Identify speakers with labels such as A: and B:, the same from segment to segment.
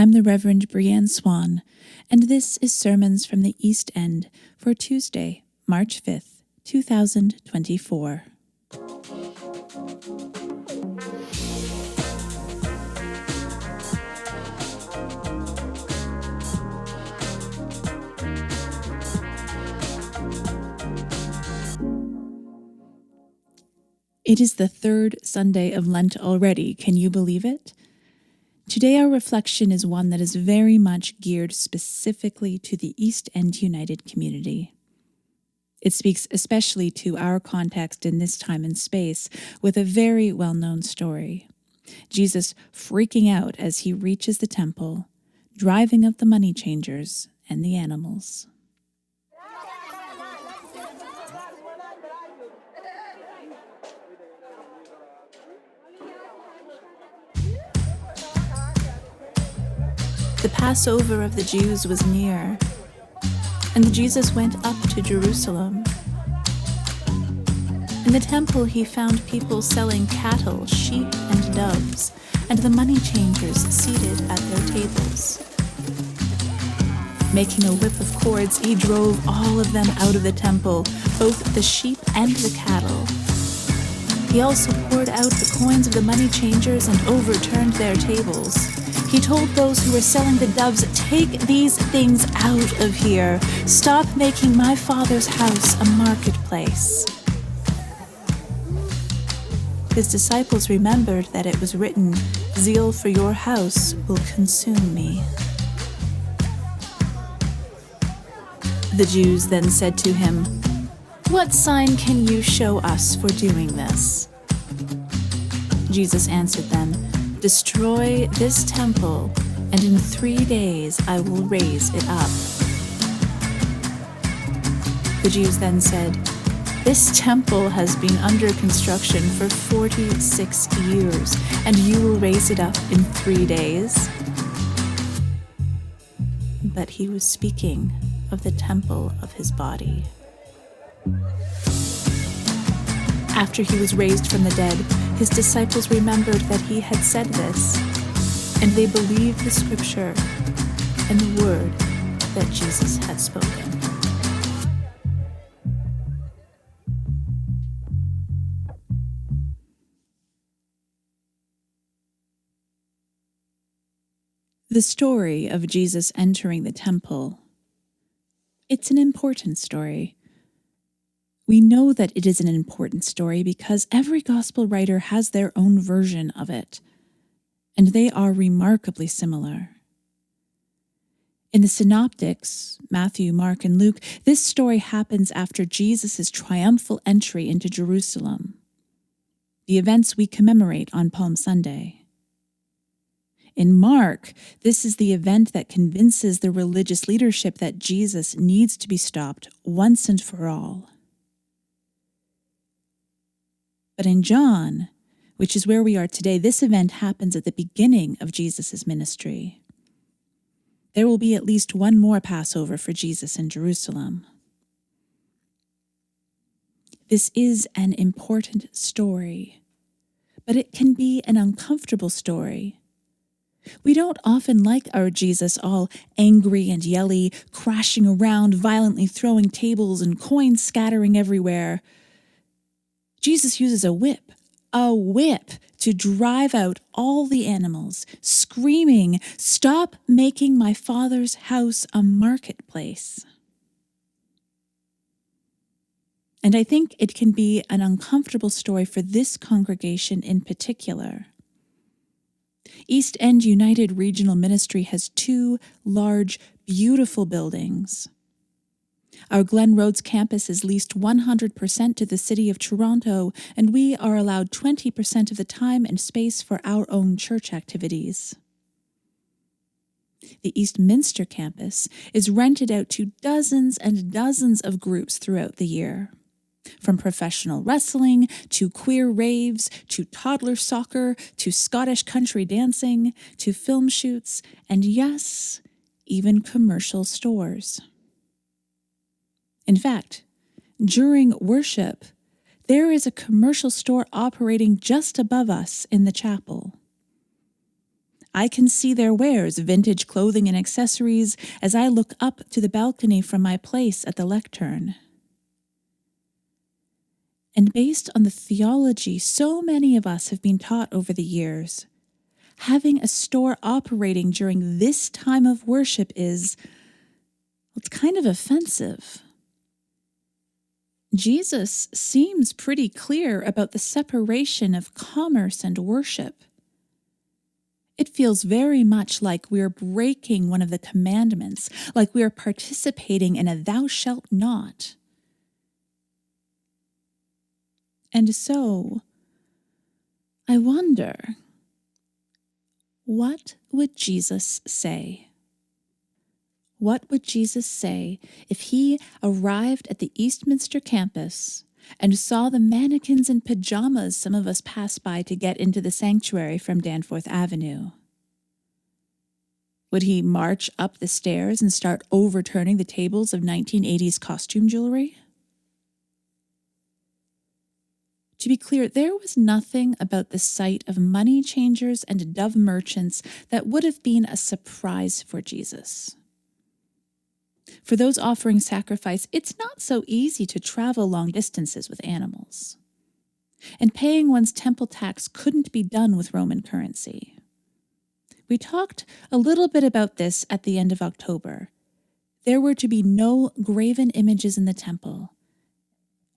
A: I'm the Reverend Brianne Swan, and this is Sermons from the East End for Tuesday, March 5th, 2024. It is the third Sunday of Lent already, can you believe it? Today our reflection is one that is very much geared specifically to the East End United community. It speaks especially to our context in this time and space with a very well-known story. Jesus freaking out as he reaches the temple, driving out the money changers and the animals. The Passover of the Jews was near, and Jesus went up to Jerusalem. In the temple he found people selling cattle, sheep, and doves, and the money changers seated at their tables. Making a whip of cords, he drove all of them out of the temple, both the sheep and the cattle. He also poured out the coins of the money changers and overturned their tables. He told those who were selling the doves, "Take these things out of here. Stop making my Father's house a marketplace." His disciples remembered that it was written, "Zeal for your house will consume me." The Jews then said to him, "What sign can you show us for doing this?" Jesus answered them, "Destroy this temple, and in 3 days I will raise it up." The Jews then said, "This temple has been under construction for 46 years, and you will raise it up in 3 days?" But he was speaking of the temple of his body. After he was raised from the dead, his disciples remembered that he had said this, and they believed the scripture and the word that Jesus had spoken. The story of Jesus entering the temple, it's an important story. We know that it is an important story because every gospel writer has their own version of it, and they are remarkably similar. In the synoptics, Matthew, Mark, and Luke, this story happens after Jesus' triumphal entry into Jerusalem, the events we commemorate on Palm Sunday. In Mark, this is the event that convinces the religious leadership that Jesus needs to be stopped once and for all. But in John, which is where we are today, this event happens at the beginning of Jesus' ministry. There will be at least one more Passover for Jesus in Jerusalem. This is an important story, but it can be an uncomfortable story. We don't often like our Jesus all angry and yelly, crashing around, violently throwing tables and coins scattering everywhere. Jesus uses a whip to drive out all the animals, screaming, "Stop making my Father's house a marketplace." And I think it can be an uncomfortable story for this congregation in particular. East End United Regional Ministry has 2 large, beautiful buildings. Our Glen Roads campus is leased 100% to the City of Toronto, and we are allowed 20% of the time and space for our own church activities. The East Minster campus is rented out to dozens and dozens of groups throughout the year. From professional wrestling, to queer raves, to toddler soccer, to Scottish country dancing, to film shoots, and yes, even commercial stores. In fact, during worship, there is a commercial store operating just above us in the chapel. I can see their wares, vintage clothing and accessories, as I look up to the balcony from my place at the lectern. And based on the theology so many of us have been taught over the years, having a store operating during this time of worship it's kind of offensive. Jesus seems pretty clear about the separation of commerce and worship. It feels very much like we're breaking one of the commandments, like we're participating in a thou shalt not. And so, I wonder, what would Jesus say? What would Jesus say if he arrived at the Eastminster campus and saw the mannequins in pajamas some of us pass by to get into the sanctuary from Danforth Avenue? Would he march up the stairs and start overturning the tables of 1980s costume jewelry? To be clear, there was nothing about the sight of money changers and dove merchants that would have been a surprise for Jesus. For those offering sacrifice, it's not so easy to travel long distances with animals. And paying one's temple tax couldn't be done with Roman currency. We talked a little bit about this at the end of October. There were to be no graven images in the temple,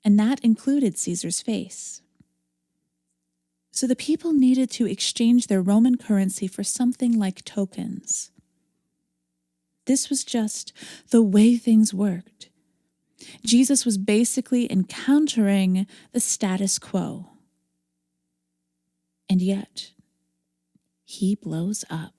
A: and that included Caesar's face. So the people needed to exchange their Roman currency for something like tokens. This was just the way things worked. Jesus was basically encountering the status quo. And yet, he blows up.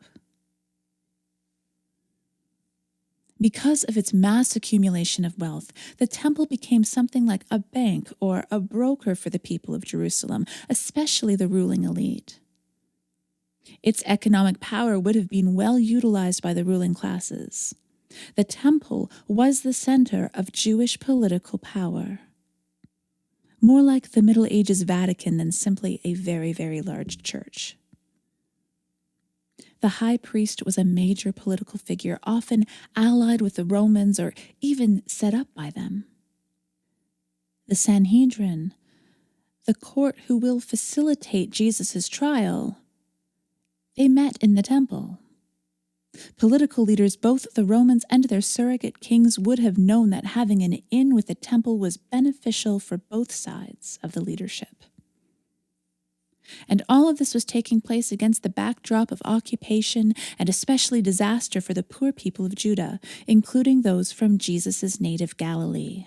A: Because of its mass accumulation of wealth, the temple became something like a bank or a broker for the people of Jerusalem, especially the ruling elite. Its economic power would have been well utilized by the ruling classes. The temple was the center of Jewish political power. More like the Middle Ages Vatican than simply a very, very large church. The high priest was a major political figure, often allied with the Romans or even set up by them. The Sanhedrin, the court who will facilitate Jesus' trial, they met in the temple. Political leaders, both the Romans and their surrogate kings, would have known that having an in with the temple was beneficial for both sides of the leadership. And all of this was taking place against the backdrop of occupation and especially disaster for the poor people of Judah, including those from Jesus' native Galilee.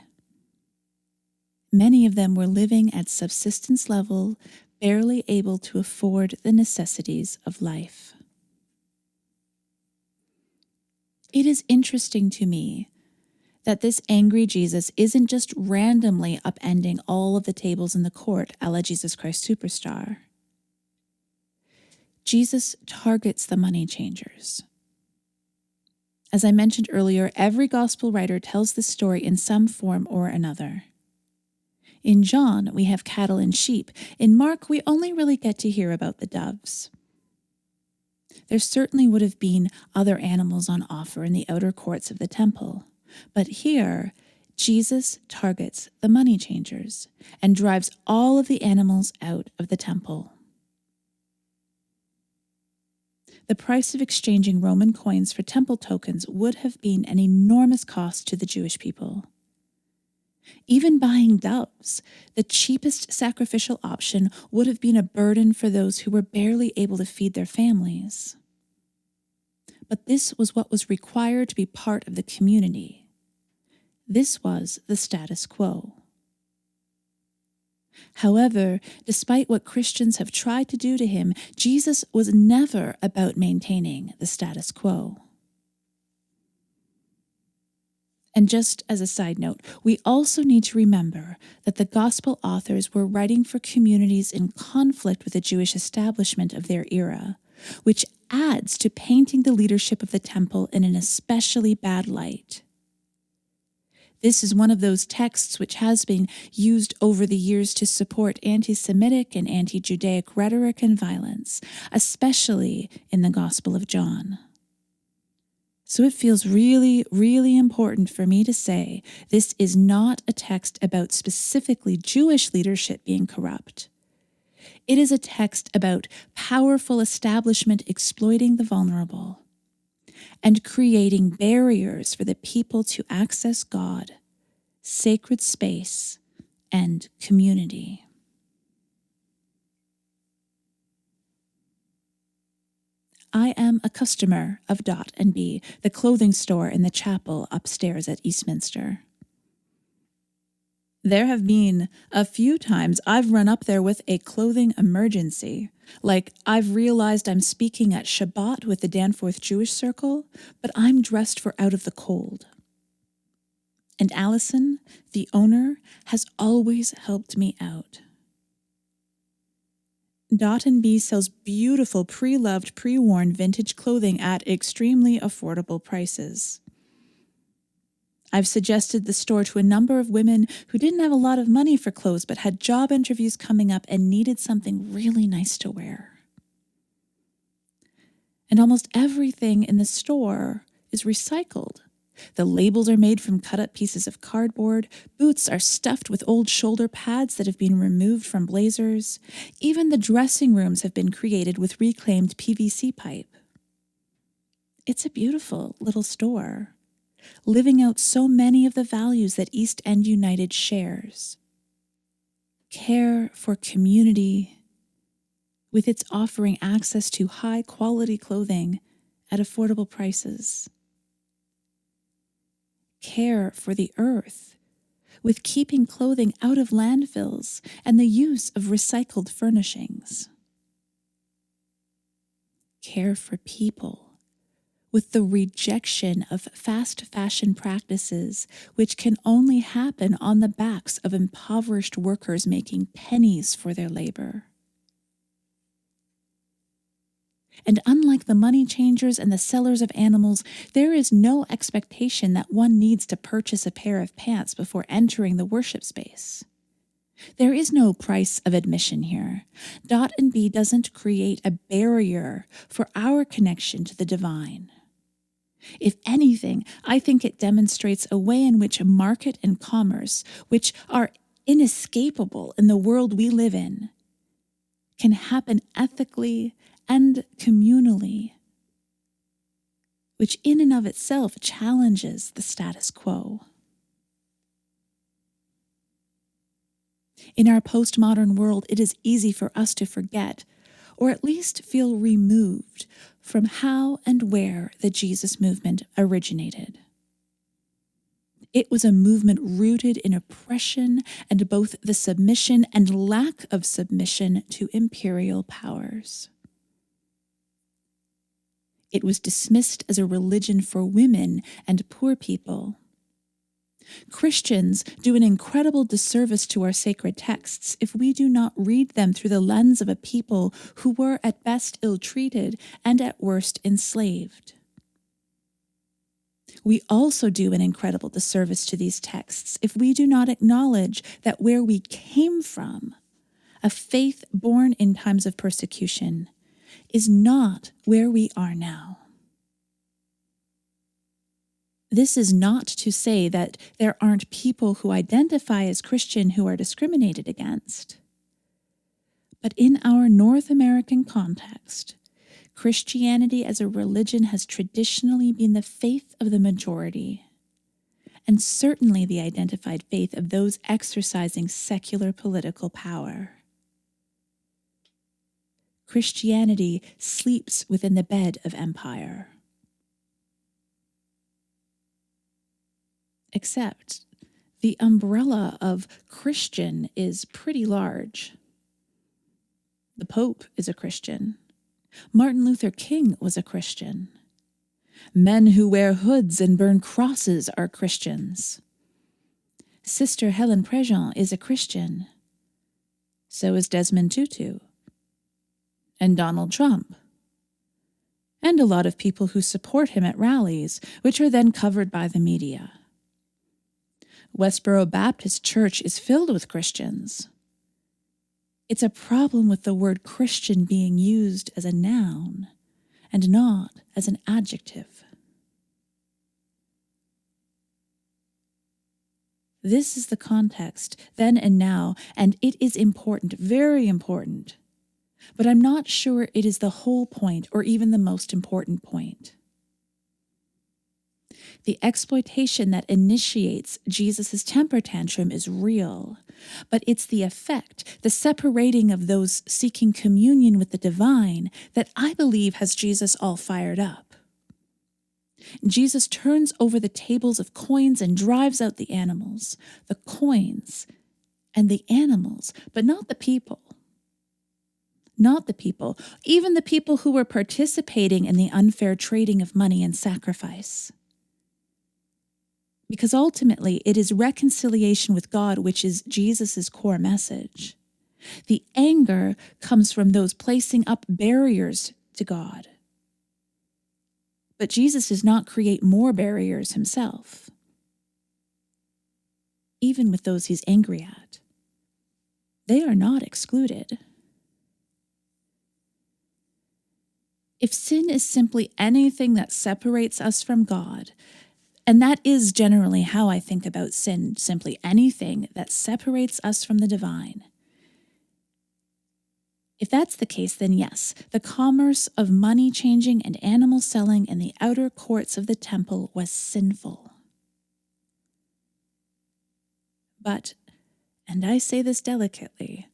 A: Many of them were living at subsistence level, barely able to afford the necessities of life. It is interesting to me that this angry Jesus isn't just randomly upending all of the tables in the court a la Jesus Christ Superstar. Jesus targets the money changers. As I mentioned earlier, every gospel writer tells this story in some form or another. In John, we have cattle and sheep. In Mark, we only really get to hear about the doves. There certainly would have been other animals on offer in the outer courts of the temple. But here, Jesus targets the money changers and drives all of the animals out of the temple. The price of exchanging Roman coins for temple tokens would have been an enormous cost to the Jewish people. Even buying doves, the cheapest sacrificial option, would have been a burden for those who were barely able to feed their families. But this was what was required to be part of the community. This was the status quo. However, despite what Christians have tried to do to him, Jesus was never about maintaining the status quo. And just as a side note, we also need to remember that the gospel authors were writing for communities in conflict with the Jewish establishment of their era, which adds to painting the leadership of the temple in an especially bad light. This is one of those texts which has been used over the years to support anti-Semitic and anti-Judaic rhetoric and violence, especially in the Gospel of John. So it feels really, really important for me to say this is not a text about specifically Jewish leadership being corrupt. It is a text about powerful establishment exploiting the vulnerable and creating barriers for the people to access God, sacred space, and community. I am a customer of .B, the clothing store in the chapel upstairs at Eastminster. There have been a few times I've run up there with a clothing emergency. Like, I've realized I'm speaking at Shabbat with the Danforth Jewish Circle, but I'm dressed for out of the cold. And Allison, the owner, has always helped me out. .B sells beautiful pre-loved, pre-worn vintage clothing at extremely affordable prices. I've suggested the store to a number of women who didn't have a lot of money for clothes but had job interviews coming up and needed something really nice to wear. And almost everything in the store is recycled. The labels are made from cut-up pieces of cardboard, boots are stuffed with old shoulder pads that have been removed from blazers, even the dressing rooms have been created with reclaimed PVC pipe. It's a beautiful little store, living out so many of the values that East End United shares. Care for community, with its offering access to high-quality clothing at affordable prices. Care for the earth, with keeping clothing out of landfills and the use of recycled furnishings. Care for people, with the rejection of fast fashion practices which can only happen on the backs of impoverished workers making pennies for their labor. And unlike the money changers and the sellers of animals, there is no expectation that one needs to purchase a pair of pants before entering the worship space. There is no price of admission here. .B doesn't create a barrier for our connection to the divine. If anything, I think it demonstrates a way in which market and commerce, which are inescapable in the world we live in, can happen ethically and communally, which in and of itself challenges the status quo. In our postmodern world, it is easy for us to forget, or at least feel removed from how and where the Jesus movement originated. It was a movement rooted in oppression and both the submission and lack of submission to imperial powers. It was dismissed as a religion for women and poor people. Christians do an incredible disservice to our sacred texts if we do not read them through the lens of a people who were at best ill-treated and at worst enslaved. We also do an incredible disservice to these texts if we do not acknowledge that where we came from, a faith born in times of persecution, is not where we are now. This is not to say that there aren't people who identify as Christian who are discriminated against. But in our North American context, Christianity as a religion has traditionally been the faith of the majority, and certainly the identified faith of those exercising secular political power. Christianity sleeps within the bed of empire. Except the umbrella of Christian is pretty large. The Pope is a Christian. Martin Luther King was a Christian. Men who wear hoods and burn crosses are Christians. Sister Helen Prejean is a Christian. So is Desmond Tutu. And Donald Trump. And a lot of people who support him at rallies, which are then covered by the media. Westboro Baptist Church is filled with Christians. It's a problem with the word Christian being used as a noun and not as an adjective. This is the context, then and now, and it is important, very important. But I'm not sure it is the whole point or even the most important point. The exploitation that initiates Jesus' temper tantrum is real, but it's the effect, the separating of those seeking communion with the divine, that I believe has Jesus all fired up. Jesus turns over the tables of coins and drives out the animals, the coins and the animals, but not the people. Not the people, even the people who were participating in the unfair trading of money and sacrifice. Because ultimately, it is reconciliation with God which is Jesus' core message. The anger comes from those placing up barriers to God. But Jesus does not create more barriers himself, even with those he's angry at. They are not excluded. If sin is simply anything that separates us from God, and that is generally how I think about sin, simply anything that separates us from the divine. If that's the case, then yes, the commerce of money changing and animal selling in the outer courts of the temple was sinful. But, and I say this delicately,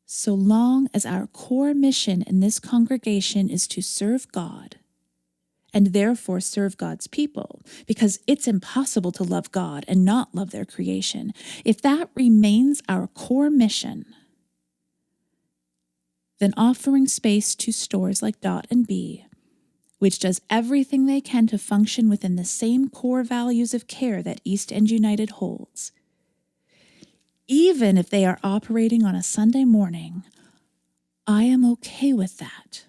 A: so long as our core mission in this congregation is to serve God, and therefore serve God's people, because it's impossible to love God and not love their creation. If that remains our core mission, then offering space to stores like Dot and B, which does everything they can to function within the same core values of care that East End United holds, even if they are operating on a Sunday morning, I am okay with that.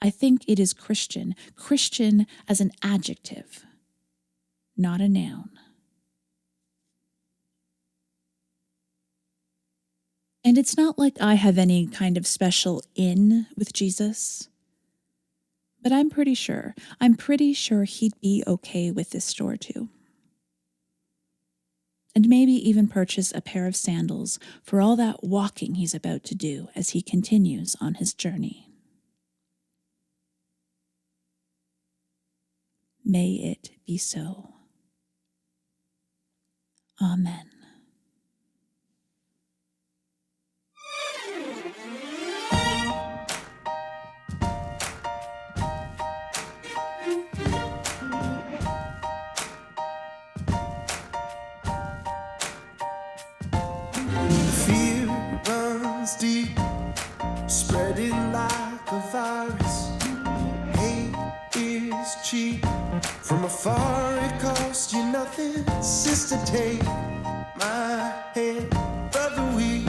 A: I think it is Christian as an adjective, not a noun. And it's not like I have any kind of special in with Jesus, but I'm pretty sure he'd be okay with this store too. And maybe even purchase a pair of sandals for all that walking he's about to do as he continues on his journey. May it be so. Amen.
B: Fear runs deep, spreading like a virus. Hate is cheap. From afar it costs you nothing. Sister, take my hand. Brother, we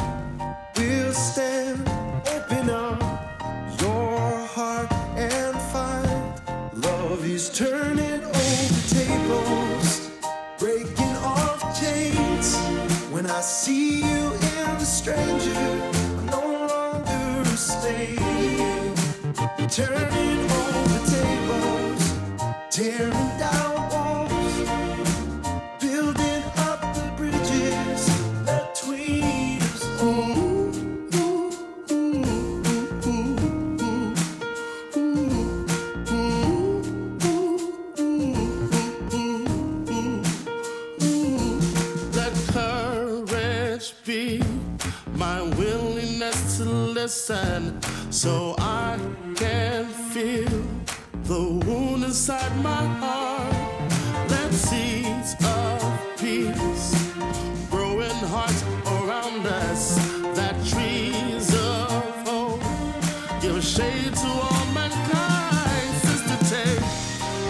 B: will stand. Open up your heart and find love is turning over tables, breaking off chains. When I see you in the stranger, I'm no longer a slave. Turning over tables, tearing down walls, building up the bridges between us. Let courage be my willingness to listen, so I can feel the wound inside my heart. Let seeds of peace grow in hearts around us, that trees of hope give shade to all mankind. Sister, take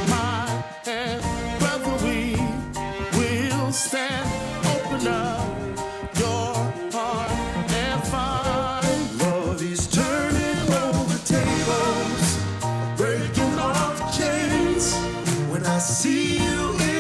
B: my hand. Brother, we will stand. Open up your heart and find love is turning over tables, breaking off chains. When I see you in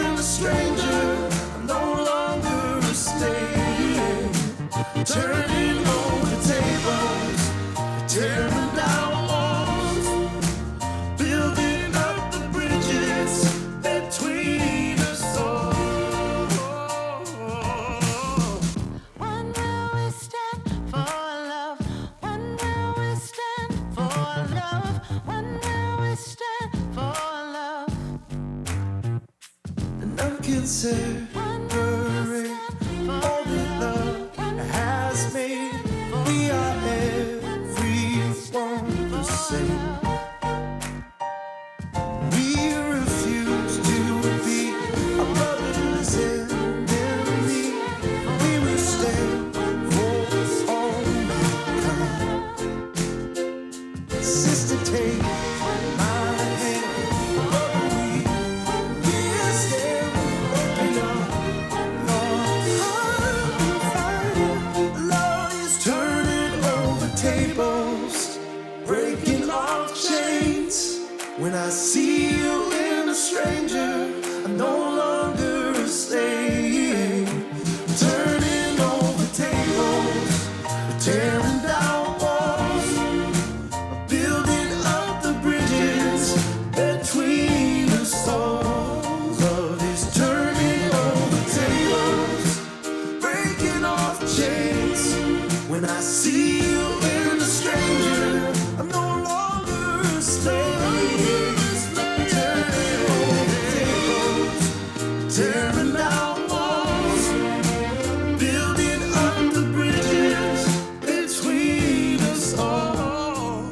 B: can separate all that love has made. We are everyone the same. We refuse to be a brother's enemy. We will stand for all mankind. Sister, take my hand. We are stand open up. Love is turning over tables, breaking off chains. When I see you in a stranger, I'm no longer a slave. Turning over tables, tearing down walls, building up the bridges between us all. Love is turning over tables, breaking off chains. When I see you in a stranger, I'm no longer a slave. Tearing down walls, building up the bridges between us all.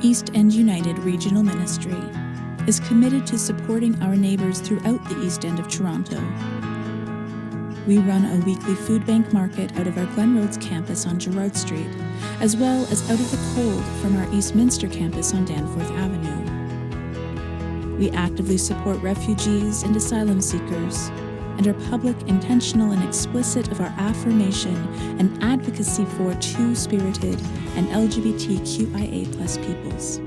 A: East End United Regional Ministry is committed to supporting our neighbours throughout the East End of Toronto. We run a weekly food bank market out of our Glen Roads campus on Gerrard Street, as well as out of the cold from our Eastminster campus on Danforth Avenue. We actively support refugees and asylum seekers, and are public, intentional, and explicit of our affirmation and advocacy for two-spirited and LGBTQIA+ peoples.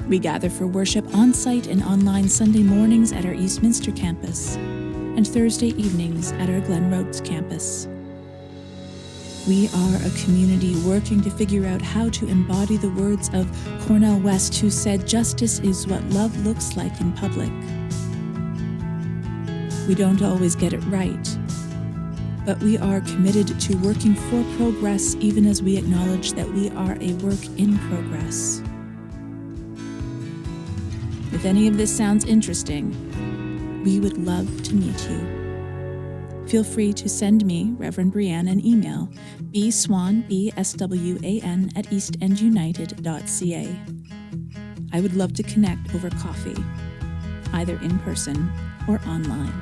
A: We gather for worship on-site and online Sunday mornings at our Eastminster campus and Thursday evenings at our Glen Roads campus. We are a community working to figure out how to embody the words of Cornel West, who said, "Justice is what love looks like in public." We don't always get it right, but we are committed to working for progress even as we acknowledge that we are a work in progress. If any of this sounds interesting, we would love to meet you. Feel free to send me, Reverend Brianne, an email, bswan@eastendunited.ca. I would love to connect over coffee, either in person or online.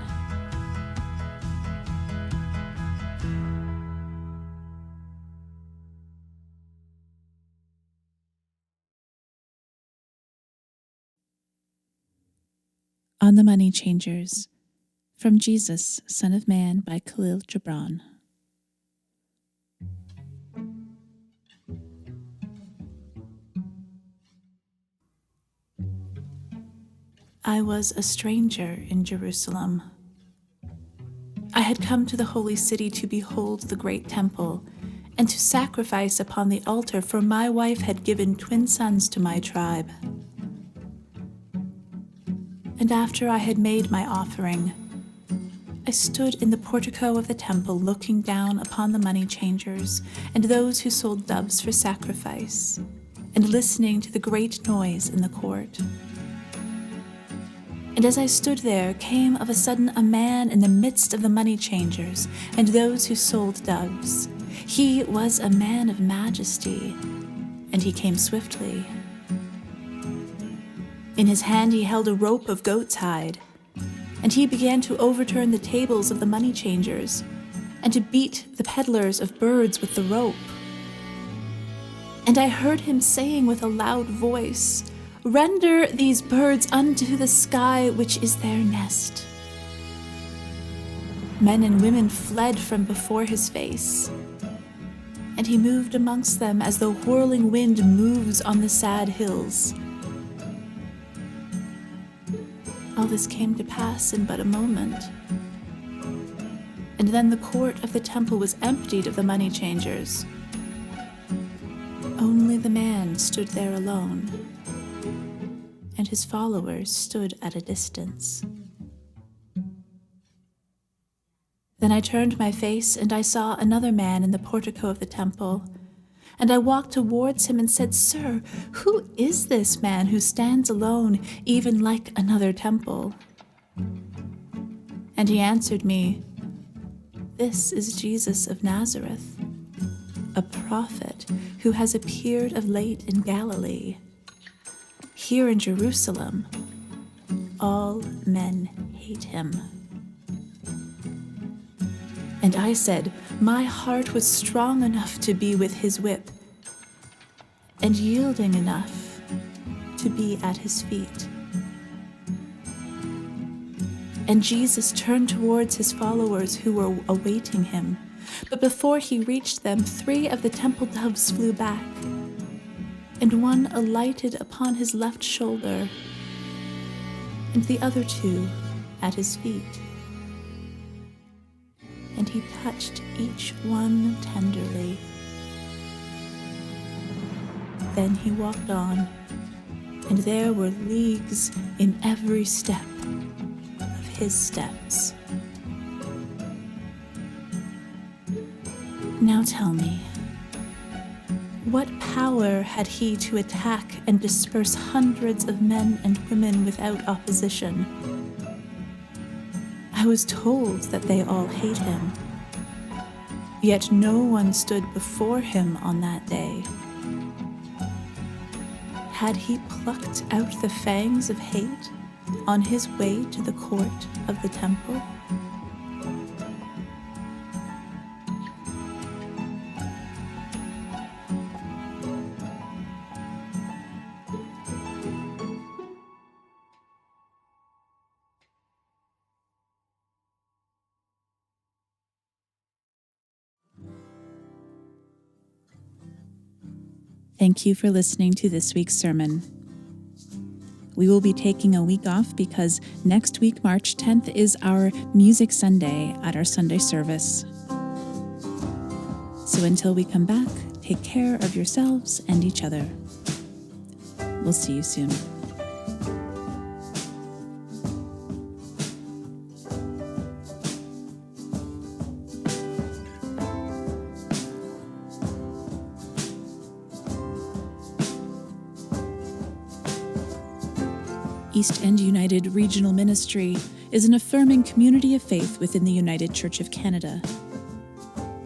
A: On the Money Changers, from Jesus, Son of Man, by Kahlil Gibran. I was a stranger in Jerusalem. I had come to the holy city to behold the great temple and to sacrifice upon the altar, for my wife had given twin sons to my tribe. And after I had made my offering, I stood in the portico of the temple, looking down upon the money changers and those who sold doves for sacrifice, and listening to the great noise in the court. And as I stood there, came of a sudden a man in the midst of the money changers and those who sold doves. He was a man of majesty, and he came swiftly. In his hand he held a rope of goat's hide, and he began to overturn the tables of the money changers and to beat the peddlers of birds with the rope. And I heard him saying with a loud voice, "Render these birds unto the sky, which is their nest." Men and women fled from before his face, and he moved amongst them as the whirling wind moves on the sad hills. All this came to pass in but a moment. And then the court of the temple was emptied of the money changers. Only the man stood there alone, and his followers stood at a distance. Then I turned my face, and I saw another man in the portico of the temple. And I walked towards him and said, "Sir, who is this man who stands alone, even like another temple?" And he answered me, "This is Jesus of Nazareth, a prophet who has appeared of late in Galilee. Here in Jerusalem, all men hate him." And I said, my heart was strong enough to be with his whip, and yielding enough to be at his feet. And Jesus turned towards his followers who were awaiting him. But before he reached them, 3 of the temple doves flew back, and one alighted upon his left shoulder, and the other 2 at his feet. And he touched each one tenderly. Then he walked on, and there were leagues in every step of his steps. Now tell me, what power had he to attack and disperse hundreds of men and women without opposition? I was told that they all hate him, yet no one stood before him on that day. Had he plucked out the fangs of hate on his way to the court of the temple? Thank you for listening to this week's sermon. We will be taking a week off because next week, March 10th, is our Music Sunday at our Sunday service. So until we come back, take care of yourselves and each other. We'll see you soon. East End United Regional Ministry is an affirming community of faith within the United Church of Canada.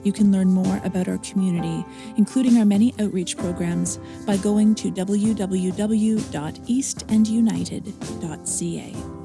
A: You can learn more about our community, including our many outreach programs, by going to www.eastendunited.ca.